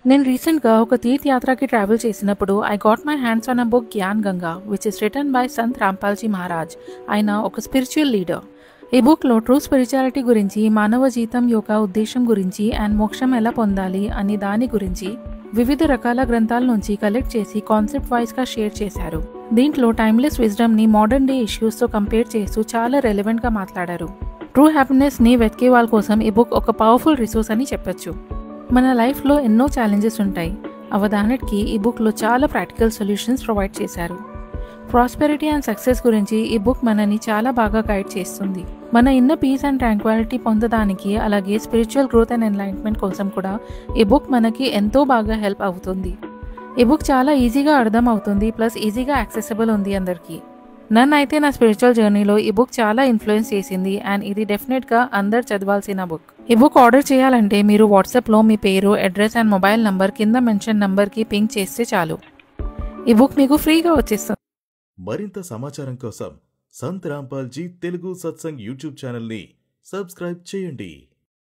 నేను రీసెంట్గా ఒక తీర్థయాత్రకి ట్రావెల్ చేసినప్పుడు I got my hands on a book Gyan Ganga which is written by Sant Rampalji Maharaj. ఆయన ఒక స్పిరిచువల్ లీడర్. ఈ బుక్లో ట్రూ స్పిరిచువాలిటీ గురించి, మానవ జీవితం యొక్క ఉద్దేశం గురించి అండ్ మోక్షం ఎలా పొందాలి అని దాని గురించి వివిధ రకాల గ్రంథాల నుంచి కలెక్ట్ చేసి కాన్సెప్ట్ వైజ్గా షేర్ చేశారు. దీంట్లో టైమ్లెస్ విజ్డమ్ని మోడర్న్ డే ఇష్యూస్తో కంపేర్ చేస్తూ చాలా రెలెవెంట్గా మాట్లాడారు. ట్రూ హ్యాపీనెస్ని వెతికే వాళ్ళ కోసం ఈ బుక్ ఒక పవర్ఫుల్ రిసోర్స్ అని చెప్పొచ్చు. మన లైఫ్లో ఎన్నో ఛాలెంజెస్ ఉంటాయి. అవధానకి ఈ బుక్లో చాలా ప్రాక్టికల్ సొల్యూషన్స్ ప్రొవైడ్ చేశారు. ప్రాస్పెరిటీ అండ్ సక్సెస్ గురించి ఈ బుక్ మనని చాలా బాగా గైడ్ చేస్తుంది. మన ఇన్నర్ పీస్ అండ్ ట్రాంక్వాలిటీ పొందడానికి, అలాగే స్పిరిచువల్ గ్రోత్ అండ్ ఎన్లైట్మెంట్ కోసం కూడా ఈ బుక్ మనకి ఎంతో బాగా హెల్ప్ అవుతుంది. ఈ బుక్ చాలా ఈజీగా అర్థం అవుతుంది, ప్లస్ ఈజీగా యాక్సెసిబుల్ ఉంది అందరికీ. నన్ను అయితే నా స్పిరిచువల్ జర్నీలో ఈ బుక్ చాలా ఇన్ఫ్లుయెన్స్ చేసింది అండ్ ఇది డెఫినెట్గా అందరు చదవాల్సిన బుక్. ఈ బుక్ ఆర్డర్ చేయాలంటే మీరు వాట్సాప్లో మీ పేరు, అడ్రస్ అండ్ మొబైల్ నంబర్ కింద మెన్షన్ నంబర్కి పింక్ చేస్తే చాలు. ఈ బుక్ మీకు ఫ్రీగా వచ్చేస్తుంది. మరింత సమాచారం కోసం సంత్ రాంపాల్జీ తెలుగు సత్సంగ్ యూట్యూబ్ ఛానల్ని సబ్స్క్రైబ్ చేయండి.